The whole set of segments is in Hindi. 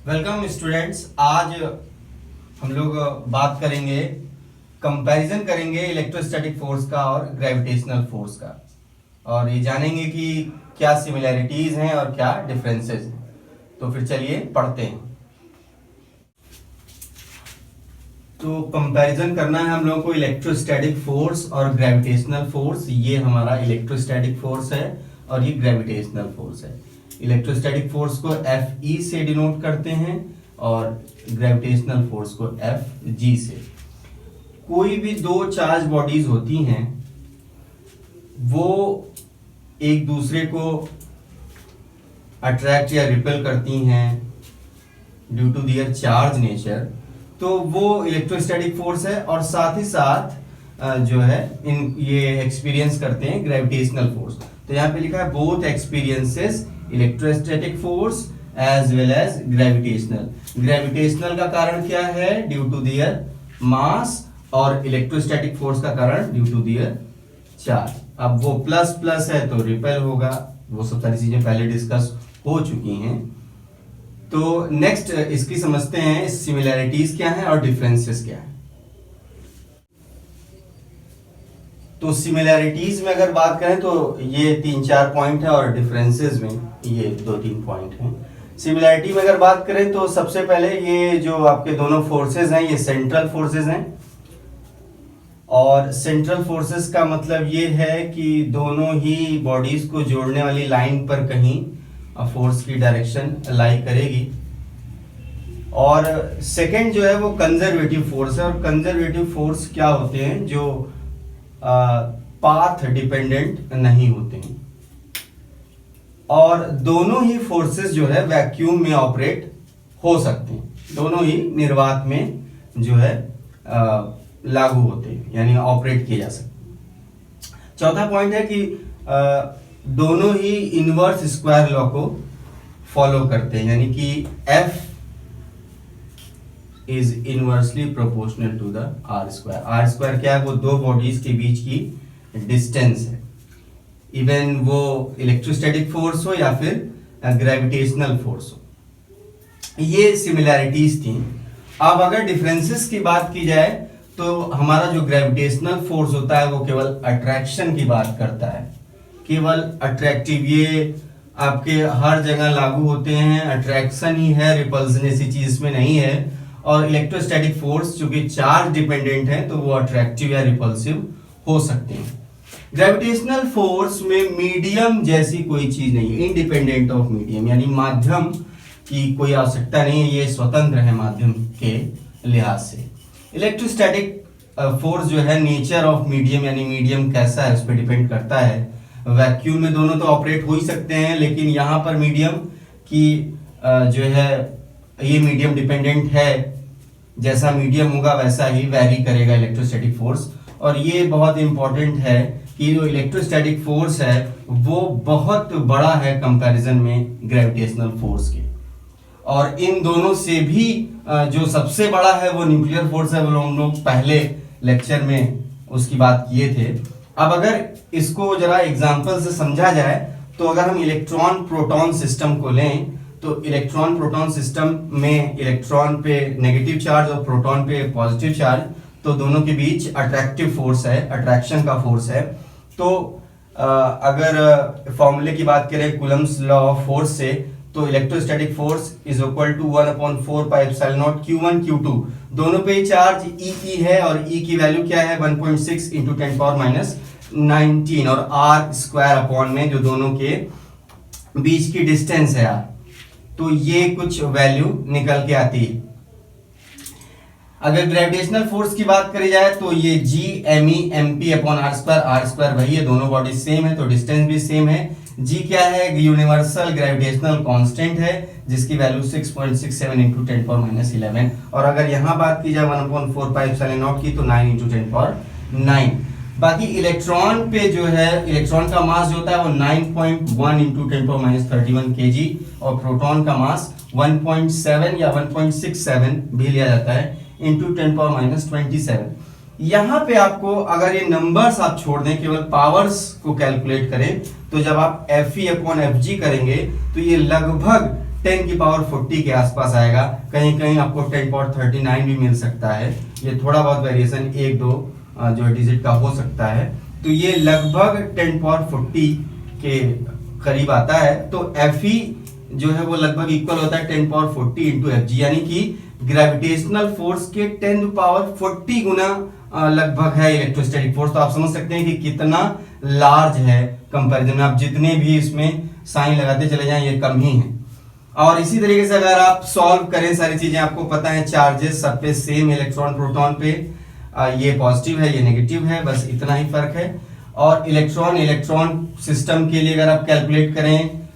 Welcome students. आज हम लोग बात करेंगे, कंपैरिजन करेंगे इलेक्ट्रोस्टैटिक फोर्स का और ग्रेविटेशनल फोर्स का, और ये जानेंगे कि क्या सिमिलैरिटीज हैं और क्या डिफरेंसेस हैं। तो फिर चलिए पढ़ते हैं। तो कंपैरिजन करना है हम लोगों को इलेक्ट्रोस्टैटिक फोर्स और ग्रेविटेशनल फोर्स। ये हमारा इलेक्ट्रोस्टैटिक फोर्स है और ये ग्रेविटेशनल फोर्स है। इलेक्ट्रोस्टैटिक फोर्स को Fe से डिनोट करते हैं और ग्रेविटेशनल फोर्स को Fg से। कोई भी दो चार्ज बॉडीज होती हैं, वो एक दूसरे को अट्रैक्ट या रिपेल करती हैं due to their charge nature, तो वो इलेक्ट्रोस्टैटिक फोर्स है। और साथ ही साथ जो है ये एक्सपीरियंस करते हैं ग्रेविटेशनल फोर्स। तो यहाँ पे लिखा है both experiences electrostatic force as well as gravitational. Gravitational का कारण क्या है? ड्यू टू दियर मास, और इलेक्ट्रोस्टैटिक फोर्स का कारण ड्यू टू दियर चार्ज। अब वो प्लस प्लस है तो रिपेल होगा, वो सब सारी चीजें पहले डिस्कस हो चुकी हैं। तो नेक्स्ट इसकी समझते हैं सिमिलैरिटीज क्या है और डिफरेंसेस क्या है। तो सिमिलैरिटीज में अगर बात करें तो ये 3-4 पॉइंट है, और डिफरेंसेस में ये 2-3 पॉइंट हैं। सिमिलैरिटी में अगर बात करें तो सबसे पहले ये जो आपके दोनों फोर्सेस हैं, ये सेंट्रल फोर्सेस हैं। और सेंट्रल फोर्सेस का मतलब ये है कि दोनों ही बॉडीज को जोड़ने वाली लाइन पर कहीं फोर्स की डायरेक्शन लाई करेगी। और सेकंड जो है वो कंजर्वेटिव फोर्स है। और कंजर्वेटिव फोर्स क्या होते हैं? जो पाथ डिपेंडेंट नहीं होते हैं। और दोनों ही फोर्सेस जो है वैक्यूम में ऑपरेट हो सकते हैं, दोनों ही निर्वात में जो है लागू होते हैं, यानी ऑपरेट किए जा सकते हैं। चौथा पॉइंट है कि दोनों ही इनवर्स स्क्वायर लॉ को फॉलो करते हैं, यानी कि F is inversely proportional to the R square. R square क्या है? वो दो बॉडीज के बीच की डिस्टेंस है, इवन वो इलेक्ट्रोस्टैटिक फोर्स हो या फिर ग्रेविटेशनल फोर्स हो। ये सिमिलैरिटीज थी। अब अगर डिफरेंसेस की बात की जाए तो हमारा जो ग्रेविटेशनल फोर्स होता है वो केवल अट्रैक्शन की बात करता है, केवल अट्रैक्टिव। ये आपके हर जगह लागू होते हैं, अट्रैक्शन ही है, रिपल्सन ऐसी चीज इसमें नहीं है। और इलेक्ट्रोस्टैटिक फोर्स चूंकि चार्ज डिपेंडेंट है तो वो अट्रैक्टिव या रिपल्सिव हो सकते हैं। ग्रेविटेशनल फोर्स में मीडियम जैसी कोई चीज नहीं है, इंडिपेंडेंट ऑफ मीडियम, यानी माध्यम की कोई आवश्यकता नहीं है, ये स्वतंत्र है माध्यम के लिहाज से। इलेक्ट्रोस्टैटिक फोर्स जो है नेचर ऑफ मीडियम, यानी मीडियम कैसा है उस पर डिपेंड करता है। वैक्यूम में दोनों तो ऑपरेट हो ही सकते हैं, लेकिन यहाँ पर मीडियम की जो है ये मीडियम डिपेंडेंट है, जैसा मीडियम होगा वैसा ही वैरी करेगा इलेक्ट्रोस्टैटिक फोर्स। और ये बहुत इंपॉर्टेंट है कि जो इलेक्ट्रोस्टैटिक फोर्स है वो बहुत बड़ा है कंपैरिजन में ग्रेविटेशनल फोर्स के। और इन दोनों से भी जो सबसे बड़ा है वो न्यूक्लियर फोर्स है, वो हम लोग पहले लेक्चर में उसकी बात किए थे। अब अगर इसको जरा एग्जांपल से समझा जाए तो अगर हम इलेक्ट्रॉन प्रोटॉन सिस्टम को लें तो इलेक्ट्रॉन प्रोटॉन सिस्टम में इलेक्ट्रॉन पे नेगेटिव चार्ज और प्रोटॉन पे पॉजिटिव चार्ज, तो दोनों के बीच अट्रैक्टिव फोर्स है, अट्रैक्शन का फोर्स है। तो अगर फॉर्मूले की बात करें कूलम्स लॉ ऑफ फोर्स से, तो electrostatic force is equal to 1/4 pi epsilon naught Q1 Q2। दोनों पे चार्ज E है, और E की वैल्यू क्या है? 1.6 × 10⁻19, और R स्क्वायर अपॉन में जो दोनों के बीच की डिस्टेंस है R, तो ये कुछ वैल्यू निकल के आती है। अगर ग्रेविटेशनल फोर्स की बात करी जाए तो ये G_me_mp/r², वही है, दोनों बॉडी सेम है तो डिस्टेंस भी सेम है। G क्या है? यूनिवर्सल ग्रेविटेशनल कांस्टेंट है, जिसकी वैल्यू 6.67 × 10⁻11। और अगर यहां बात की जाए 1/4 पाई एप्सिलॉन नॉट की, तो 9 × 10⁹। बाकी इलेक्ट्रॉन पे जो है, इलेक्ट्रॉन का मास जो होता है वो 9.1 × 10⁻31 kg, और प्रोटॉन का मास 1.7 या 1.67 भी लिया जाता है × 10⁻27। यहाँ पे आपको अगर ये नंबर्स आप छोड़ दें, केवल पावर्स को कैलकुलेट करें, तो जब आप Fe अपॉन Fg करेंगे तो ये लगभग 10 की पावर 40 के आसपास आएगा। कहीं कहीं आपको 10 पावर 39 भी मिल सकता है। ये थोड़ा बहुत वेरिएशन 1-2 जो डिजिट का हो सकता है। तो ये लगभग 10 पावर 40 के करीब आता है। तो Fe जो है वो लगभग इक्वल होता है 10 पावर 40 इंटू Fg, यानी कि ग्रेविटेशनल फोर्स के 10 पावर 40 गुना लगभग है इलेक्ट्रोस्टैटिक फोर्स। तो आप समझ सकते हैं कि कितना लार्ज है कंपैरिजन में। आप जितने भी इसमें साइन लगाते चले जाएं ये कम ही है। और इसी तरीके से अगर आप सॉल्व करें सारी चीजें, आपको पता है चार्जेस सब पे सेम, इलेक्ट्रॉन प्रोटॉन पे ये पॉजिटिव है ये नेगेटिव है, बस इतना ही फर्क है। और इलेक्ट्रॉन सिस्टम के लिए अगर आप कैलकुलेट करें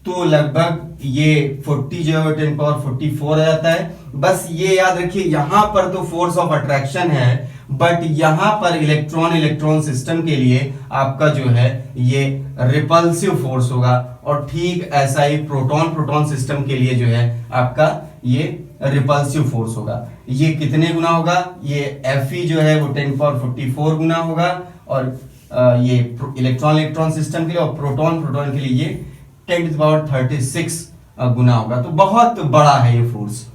तो लगभग ये 40 जो है 10 पावर 44 आ जाता है। बस ये याद रखिए यहां पर तो फोर्स ऑफ अट्रैक्शन है, बट यहां पर इलेक्ट्रॉन सिस्टम के लिए आपका जो है ये रिपल्सिव फोर्स होगा। और ठीक ऐसा ही प्रोटॉन सिस्टम के लिए जो है आपका ये रिपल्सिव फोर्स होगा। ये कितने गुना होगा? ये Fe जो है वो 10 पावर 44 गुना होगा, और ये इलेक्ट्रॉन सिस्टम के लिए, और प्रोटॉन के लिए ये 10 की पावर 36 गुना होगा। तो बहुत बड़ा है ये फोर्स।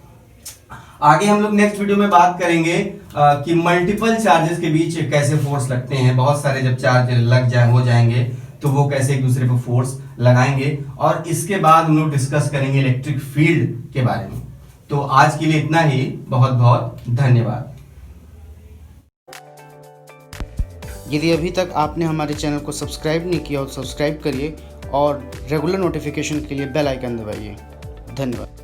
आगे हम लोग नेक्स्ट वीडियो में बात करेंगे कि मल्टीपल चार्जेस के बीच कैसे फोर्स लगते हैं। बहुत सारे जब चार्ज हो जाएंगे तो वो कैसे एक दूसरे पर फोर्स लगाएंगे, और इसके बाद हम लोग डिस्कस करेंगे इलेक्ट्रिक फील्ड के बारे में। तो आज के लिए इतना ही, बहुत बहुत धन्यवाद। यदि अभी तक आपने हमारे चैनल को सब्सक्राइब नहीं किया तो सब्सक्राइब करिए और रेगुलर नोटिफिकेशन के लिए बेल आइकन दबाइए। धन्यवाद।